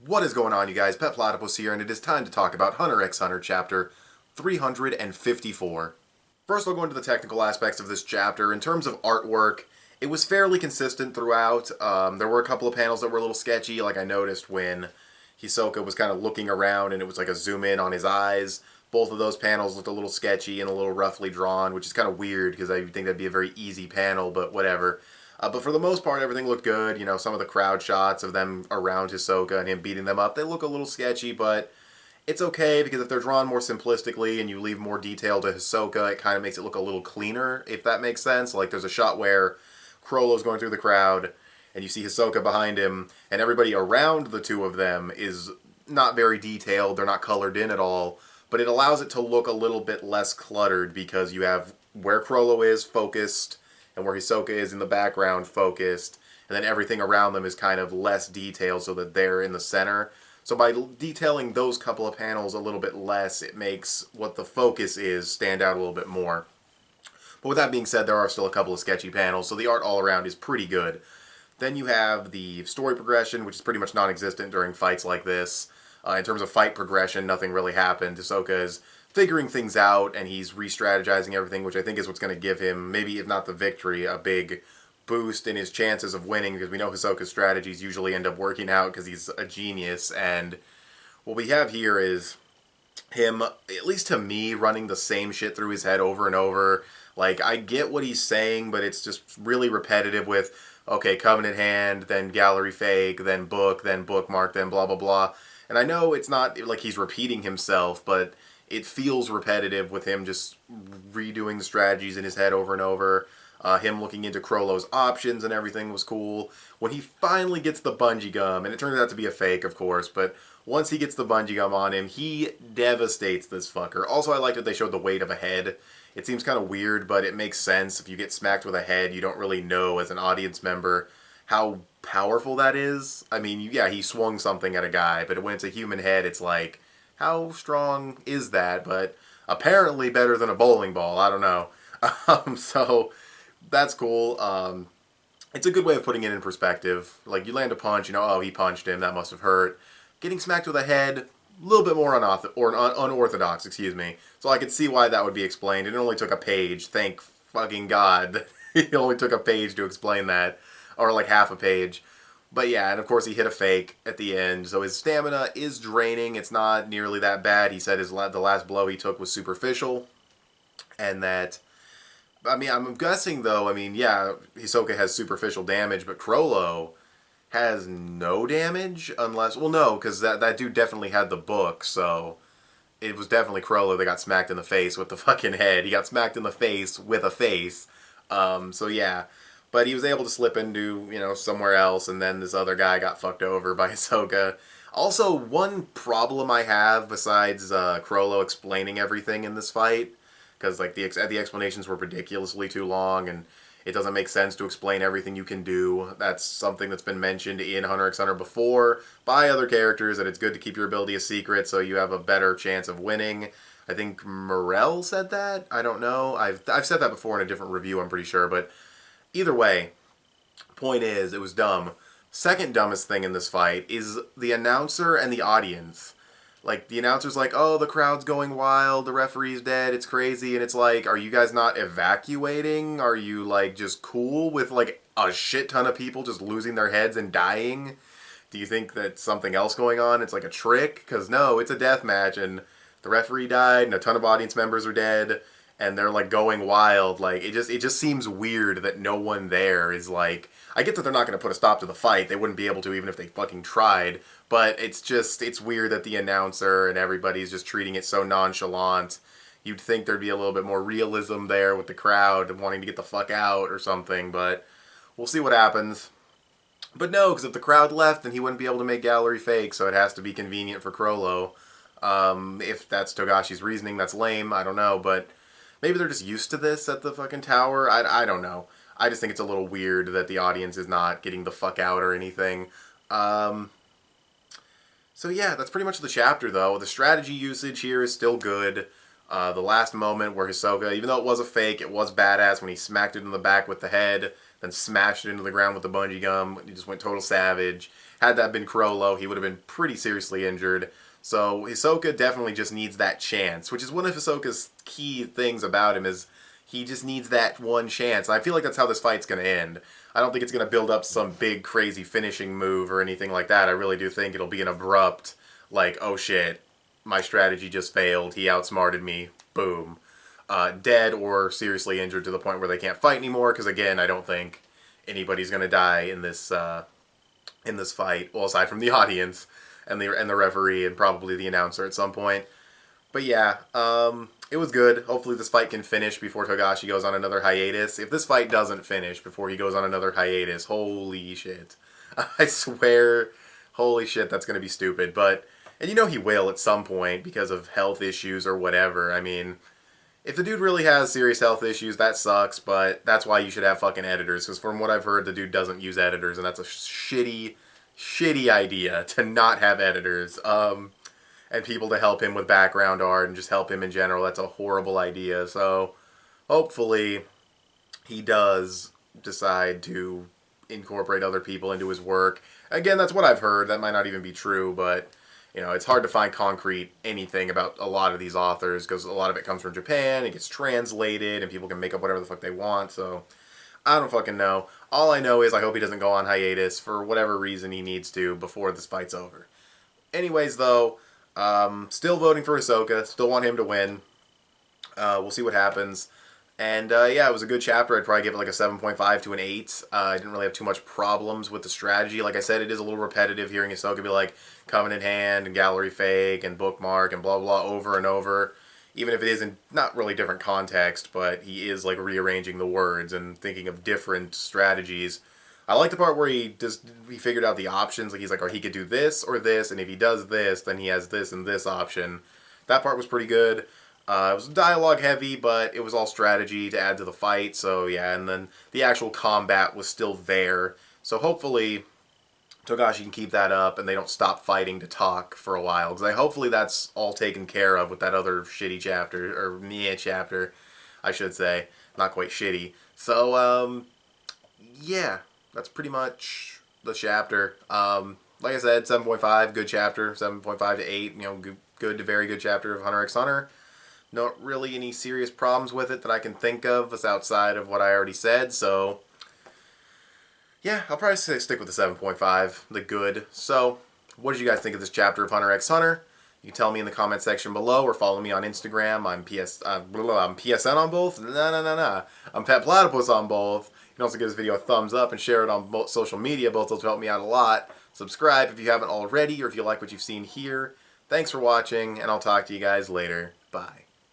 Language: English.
What is going on, you guys? Pet Platypus here, and it is time to talk about Hunter x Hunter chapter 354. First, I'll go into the technical aspects of this chapter. In terms of artwork, it was fairly consistent throughout. There were a couple of panels that were a little sketchy, like I noticed when Hisoka was kind of looking around and it was like a zoom in on his eyes. Both of those panels looked a little sketchy and a little roughly drawn, which is kind of weird because I think that'd be a very easy panel, but whatever. But for the most part, everything looked good. You know, some of the crowd shots of them around Hisoka and him beating them up, they look a little sketchy, but it's okay because if they're drawn more simplistically and you leave more detail to Hisoka, it kind of makes it look a little cleaner, if that makes sense. Like there's a shot where Chrollo's going through the crowd and you see Hisoka behind him, and everybody around the two of them is not very detailed. They're not colored in at all, but it allows it to look a little bit less cluttered because you have where Chrollo is focused and where Hisoka is in the background focused, and then everything around them is kind of less detailed so that they're in the center. So by detailing those couple of panels a little bit less, it makes what the focus is stand out a little bit more. But with that being said, there are still a couple of sketchy panels, so the art all around is pretty good. Then you have the story progression, which is pretty much non-existent during fights like this. In terms of fight progression, nothing really happened. Hisoka is figuring things out, and he's re-strategizing everything, which I think is what's going to give him, maybe if not the victory, a big boost in his chances of winning, because we know Hisoka's strategies usually end up working out because he's a genius, and what we have here is him, at least to me, running the same shit through his head over and over. Like, I get what he's saying, but it's just really repetitive with, okay, Covenant Hand, then Gallery Fake, then Bookmark, then blah, blah, blah. And I know it's not like he's repeating himself, but it feels repetitive with him just redoing the strategies in his head over and over. Him looking into Chrollo's options and everything was cool. When he finally gets the bungee gum, and it turns out to be a fake, of course, but once he gets the bungee gum on him, he devastates this fucker. Also, I like that they showed the weight of a head. It seems kind of weird, but it makes sense. If you get smacked with a head, you don't really know as an audience member how powerful that is. I mean, yeah, he swung something at a guy, but when it's a human head, it's like, how strong is that? But apparently better than a bowling ball. I don't know. So that's cool. It's a good way of putting it in perspective. Like, you land a punch, you know, oh, he punched him, that must have hurt. Getting smacked with a head, a little bit more unorthodox, excuse me. So I could see why that would be explained. It only took a page, thank fucking God. It only took a page to explain that, or like half a page. But yeah, and of course he hit a fake at the end, so his stamina is draining. It's not nearly that bad. He said the last blow he took was superficial, and that, I mean, I'm guessing though, I mean, yeah, Hisoka has superficial damage, but Chrollo has no damage unless, well, no, because that dude definitely had the book, so it was definitely Chrollo that got smacked in the face with the fucking head. He got smacked in the face with a face. So yeah. But he was able to slip into, you know, somewhere else, and then this other guy got fucked over by Hisoka. Also, one problem I have besides Chrollo explaining everything in this fight, because like the explanations were ridiculously too long, and it doesn't make sense to explain everything you can do. That's something that's been mentioned in Hunter x Hunter before by other characters, that it's good to keep your ability a secret so you have a better chance of winning. I think Morel said that. I don't know. I've said that before in a different review, I'm pretty sure, but either way, point is, it was dumb. Second dumbest thing in this fight is the announcer and the audience. Like, the announcer's like, oh, the crowd's going wild, the referee's dead, it's crazy, and it's like, are you guys not evacuating? Are you, like, just cool with, like, a shit ton of people just losing their heads and dying? Do you think that's something else going on? It's like a trick? Because no, it's a death match, and the referee died, and a ton of audience members are dead, and they're like going wild. Like, it just seems weird that no one there is like, I get that they're not going to put a stop to the fight. They wouldn't be able to even if they fucking tried. But it's weird that the announcer and everybody's just treating it so nonchalant. You'd think there'd be a little bit more realism there with the crowd wanting to get the fuck out or something, but we'll see what happens. But no, because if the crowd left, then he wouldn't be able to make Gallery Fake, so it has to be convenient for Chrollo. If that's Togashi's reasoning, that's lame, I don't know, but maybe they're just used to this at the fucking tower. I don't know. I just think it's a little weird that the audience is not getting the fuck out or anything. So yeah, that's pretty much the chapter, though. The strategy usage here is still good. The last moment where Hisoka, even though it was a fake, it was badass when he smacked it in the back with the head, then smashed it into the ground with the bungee gum. He just went total savage. Had that been Chrollo, he would have been pretty seriously injured. So Hisoka definitely just needs that chance, which is one of Hisoka's key things about him is he just needs that one chance. And I feel like that's how this fight's going to end. I don't think it's going to build up some big, crazy finishing move or anything like that. I really do think it'll be an abrupt, like, oh shit, my strategy just failed, he outsmarted me, boom. Dead or seriously injured to the point where they can't fight anymore, because again, I don't think anybody's going to die in this fight, well, aside from the audience and the referee and probably the announcer at some point. But yeah, it was good. Hopefully this fight can finish before Togashi goes on another hiatus. If this fight doesn't finish before he goes on another hiatus, holy shit. I swear, holy shit, that's going to be stupid. But, and you know he will at some point because of health issues or whatever. I mean, if the dude really has serious health issues, that sucks, but that's why you should have fucking editors. Because from what I've heard, the dude doesn't use editors, and that's a shitty idea to not have editors. And people to help him with background art and just help him in general. That's a horrible idea. So hopefully he does decide to incorporate other people into his work. Again, that's what I've heard. That might not even be true, but you know, it's hard to find concrete anything about a lot of these authors because a lot of it comes from Japan. It gets translated and people can make up whatever the fuck they want. So I don't fucking know. All I know is I hope he doesn't go on hiatus for whatever reason he needs to before this fight's over. Anyways, though, still voting for Hisoka. Still want him to win. We'll see what happens. And yeah, it was a good chapter. I'd probably give it like a 7.5 to an 8. I didn't really have too much problems with the strategy. Like I said, it is a little repetitive hearing Hisoka be like Covenant Hand and Gallery Fake and Bookmark and blah blah over and over. Even if it isn't not really different context, but he is like rearranging the words and thinking of different strategies. I like the part where he figured out the options. Like he's like, oh, he could do this or this, and if he does this, then he has this and this option. That part was pretty good. It was dialogue heavy, but it was all strategy to add to the fight. So yeah, and then the actual combat was still there. So hopefully Togashi can keep that up and they don't stop fighting to talk for a while. Because hopefully that's all taken care of with that other shitty chapter, or Nia chapter, I should say. Not quite shitty. So, yeah, that's pretty much the chapter. Like I said, 7.5, good chapter. 7.5 to 8, you know, good to very good chapter of Hunter x Hunter. Not really any serious problems with it that I can think of that's outside of what I already said, so yeah, I'll probably stick with the 7.5, the good. So, what did you guys think of this chapter of Hunter x Hunter? You can tell me in the comment section below or follow me on Instagram. I'm PSN on both. I'm Pet Platypus on both. You can also give this video a thumbs up and share it on both social media. Both those help me out a lot. Subscribe if you haven't already or if you like what you've seen here. Thanks for watching, and I'll talk to you guys later. Bye.